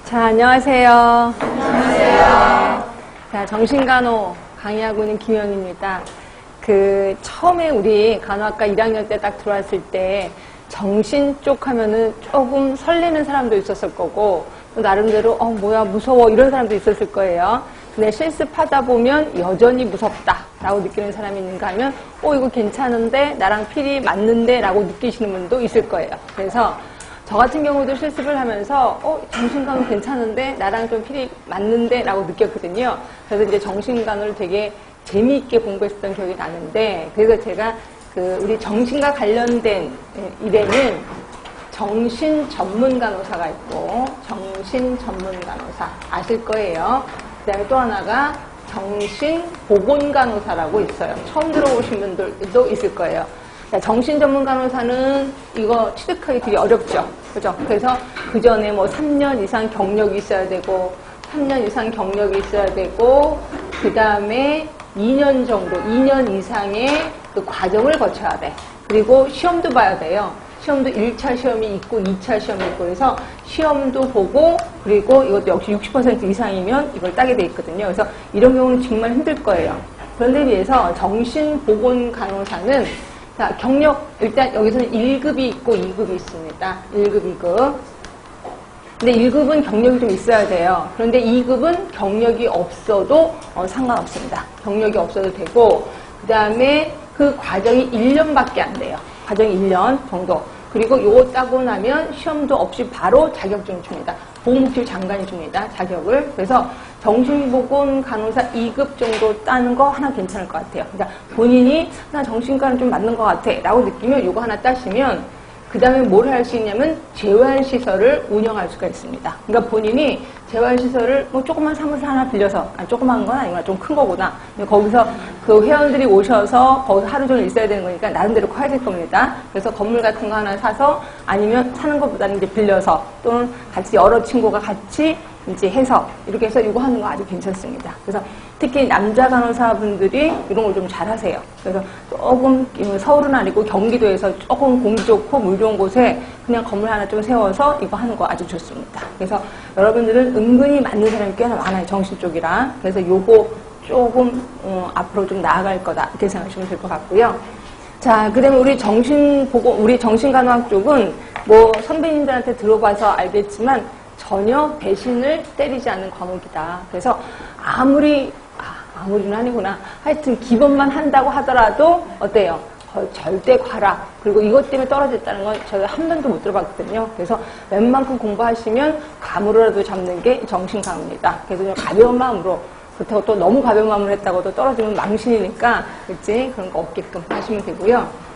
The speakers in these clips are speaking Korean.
자, 안녕하세요. 안녕하세요. 자, 정신간호 강의하고 있는 김영입니다. 처음에 우리 간호학과 1학년 때 딱 들어왔을 때 정신 쪽 하면은 조금 설레는 사람도 있었을 거고, 또 나름대로, 뭐야, 무서워, 이런 사람도 있었을 거예요. 근데 실습하다 보면 여전히 무섭다라고 느끼는 사람이 있는가 하면, 이거 괜찮은데, 나랑 필이 맞는데, 라고 느끼시는 분도 있을 거예요. 그래서 저 같은 경우도 실습을 하면서 정신간호 괜찮은데 나랑 좀 필이 맞는데 라고 느꼈거든요. 그래서 이제 정신간호를 되게 재미있게 공부했었던 기억이 나는데, 그래서 제가 우리 정신과 관련된 일에는 정신 전문 간호사가 있고 정신 전문 간호사 아실 거예요. 그 다음에 또 하나가 정신 보건 간호사라고 있어요. 처음 들어보신 분들도 있을 거예요. 정신 전문 간호사는 이거 취득하기 되게 어렵죠. 그죠? 그래서 그 전에 3년 이상 경력이 있어야 되고, 3년 이상 경력이 있어야 되고, 그 다음에 2년 정도, 2년 이상의 그 과정을 거쳐야 돼. 그리고 시험도 봐야 돼요. 시험도 1차 시험이 있고, 2차 시험이 있고, 그래서 시험도 보고, 그리고 이것도 역시 60% 이상이면 이걸 따게 돼 있거든요. 그래서 이런 경우는 정말 힘들 거예요. 그런데 비해서 정신보건 간호사는 자, 경력, 일단 여기서는 1급이 있고 2급이 있습니다. 1급, 2급. 근데 1급은 경력이 좀 있어야 돼요. 그런데 2급은 경력이 없어도 상관없습니다. 경력이 없어도 되고, 그 다음에 그 과정이 1년밖에 안 돼요. 과정이 1년 정도. 그리고 요거 따고 나면 시험도 없이 바로 자격증을 줍니다. 보건복지부 장관이 줍니다. 자격을. 그래서 정신보건 간호사 2급 정도 따는 거 하나 괜찮을 것 같아요. 그러니까 본인이 나 정신과는 좀 맞는 것 같아 라고 느끼면 요거 하나 따시면 그 다음에 뭘 할 수 있냐면 재활시설을 운영할 수가 있습니다. 그러니까 본인이 재활시설을 조그만 사무소 하나 빌려서, 조그만 건 아니구나, 좀 큰 거구나. 거기서 그 회원들이 오셔서 거기서 하루 종일 있어야 되는 거니까 나름대로 커야 될 겁니다. 그래서 건물 같은 거 하나 사서 아니면 사는 것보다는 이제 빌려서 또는 같이 여러 친구가 같이 이제 해서 이렇게 해서 이거 하는 거 아주 괜찮습니다. 그래서 특히 남자 간호사분들이 이런 걸 좀 잘하세요. 그래서 조금 서울은 아니고 경기도에서 조금 공기 좋고 물 좋은 곳에 그냥 건물 하나 좀 세워서 이거 하는 거 아주 좋습니다. 그래서 여러분들은 은근히 맞는 사람이 꽤나 많아요. 정신 쪽이라. 그래서 요거 조금 앞으로 좀 나아갈 거다 이렇게 생각하시면 될 것 같고요. 자, 그 다음에 우리 정신간호학 쪽은 선배님들한테 들어봐서 알겠지만 전혀 배신을 때리지 않는 과목이다. 그래서 아무리는 아니구나. 하여튼 기본만 한다고 하더라도 어때요? 절대 과락. 그리고 이것 때문에 떨어졌다는 건 저희가 한 번도 못 들어봤거든요. 그래서 웬만큼 공부하시면 감으로라도 잡는 게 정신강입니다. 그래서 좀 가벼운 마음으로, 그렇다고 또 너무 가벼운 마음으로 했다고 떨어지면 망신이니까, 그치? 그런 거 없게끔 하시면 되고요.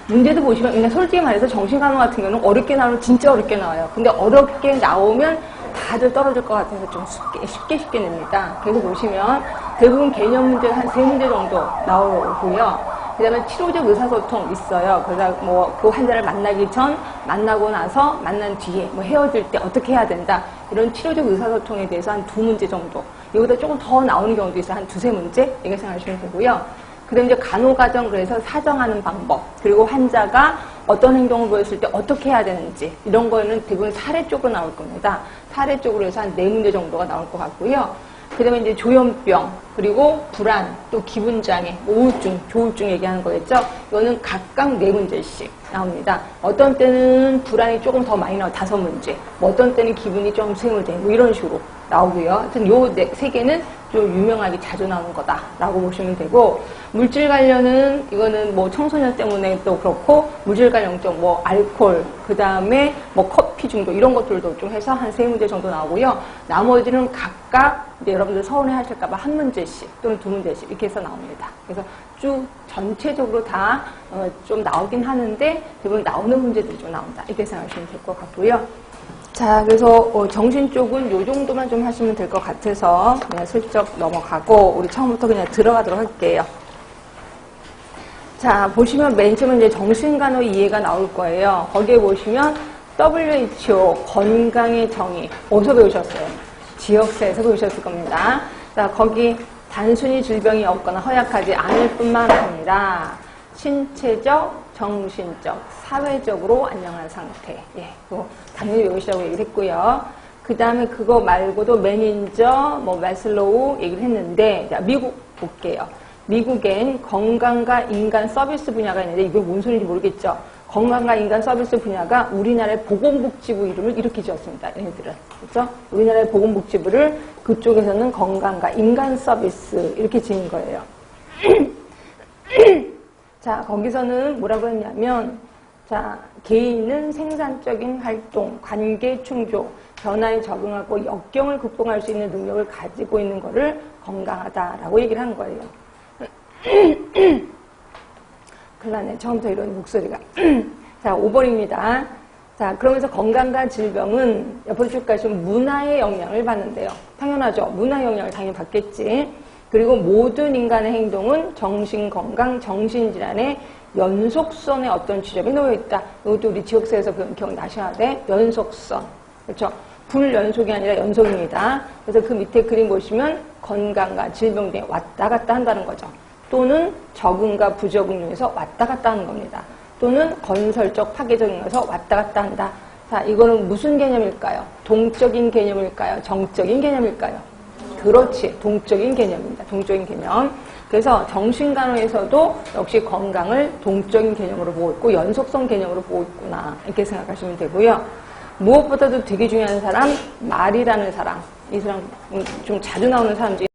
문제도 보시면, 그냥 솔직히 말해서 정신간호 같은 경우는 어렵게 나오면 진짜 어렵게 나와요. 근데 어렵게 나오면 다들 떨어질 것 같아서 좀 쉽게 냅니다. 그래서 보시면 대부분 개념 문제가 한 3문제 정도 나오고요. 그 다음에 치료적 의사소통 있어요. 그래서 그 환자를 만나기 전, 만나고 나서, 만난 뒤에, 헤어질 때 어떻게 해야 된다. 이런 치료적 의사소통에 대해서 한 2문제 정도. 이거보다 조금 더 나오는 경우도 있어요. 한 2-3문제? 이렇게 생각하시면 되고요. 그 다음에 이제 간호과정, 그래서 사정하는 방법, 그리고 환자가 어떤 행동을 보였을 때 어떻게 해야 되는지, 이런 거는 대부분 사례 쪽으로 나올 겁니다. 사례 쪽으로 해서 한 4문제 정도가 나올 것 같고요. 그 다음에 이제 조현병, 그리고 불안, 또 기분장애, 우울증, 조울증 얘기하는 거겠죠? 이거는 각각 4문제씩 나옵니다. 어떤 때는 불안이 조금 더 많이 나와요. 5문제. 어떤 때는 기분이 좀 3문제, 이런 식으로 나오고요. 하여튼 요 3개는 좀 유명하게 자주 나오는 거다라고 보시면 되고, 물질 관련은 이거는 청소년 때문에 또 그렇고, 물질 관련증, 알코올, 그 다음에 커피 중독 이런 것들도 좀 해서 한 3문제 정도 나오고요. 나머지는 각각 이제 여러분들 서운해 하실까봐 1문제씩 또는 2문제씩 이렇게 해서 나옵니다. 그래서 쭉 전체적으로 다 좀 나오긴 하는데 대부분 나오는 문제들이 좀 나온다 이렇게 생각하시면 될 것 같고요. 자, 그래서 정신 쪽은 요 정도만 좀 하시면 될 것 같아서 그냥 슬쩍 넘어가고 우리 처음부터 그냥 들어가도록 할게요. 자, 보시면 맨 처음에 이제 정신간호 이해가 나올 거예요. 거기에 보시면 WHO 건강의 정의 어디서 배우셨어요? 지역사에서 배우셨을 겁니다. 자, 거기 단순히 질병이 없거나 허약하지 않을 뿐만 아니라 신체적, 정신적, 사회적으로 안녕한 상태. 예, 당연히 외우시라고 얘기를 했고요. 그 다음에 그거 말고도 매니저, 마슬로우 얘기를 했는데, 자, 미국 볼게요. 미국엔 건강과 인간 서비스 분야가 있는데, 이게 뭔 소리인지 모르겠죠? 건강과 인간 서비스 분야가 우리나라의 보건복지부 이름을 이렇게 지었습니다. 얘네들은. 그렇죠? 우리나라의 보건복지부를 그쪽에서는 건강과 인간 서비스 이렇게 지은 거예요. 자, 거기서는 뭐라고 했냐면, 자, 개인은 생산적인 활동, 관계 충족, 변화에 적응하고 역경을 극복할 수 있는 능력을 가지고 있는 것을 건강하다라고 얘기를 한 거예요. 큰일 나네. 처음부터 이런 목소리가. 자, 5번입니다. 자, 그러면서 건강과 질병은 옆으로 쭉 가시면 문화의 영향을 받는데요. 당연하죠. 문화 영향을 당연히 받겠지. 그리고 모든 인간의 행동은 정신건강, 정신질환의 연속선에 어떤 지점이 놓여있다. 이것도 우리 지역사에서 기억나셔야 돼. 연속선. 그렇죠? 불연속이 아니라 연속입니다. 그래서 그 밑에 그림 보시면 건강과 질병 등에 왔다 갔다 한다는 거죠. 또는 적응과 부적응 중에서 왔다 갔다 하는 겁니다. 또는 건설적 파괴적인 것에서 왔다 갔다 한다. 자, 이거는 무슨 개념일까요? 동적인 개념일까요? 정적인 개념일까요? 그렇지. 동적인 개념입니다. 동적인 개념. 그래서 정신간호에서도 역시 건강을 동적인 개념으로 보고 있고 연속성 개념으로 보고 있구나. 이렇게 생각하시면 되고요. 무엇보다도 되게 중요한 사람, 말이라는 사람. 이 사람 좀 자주 나오는 사람 중에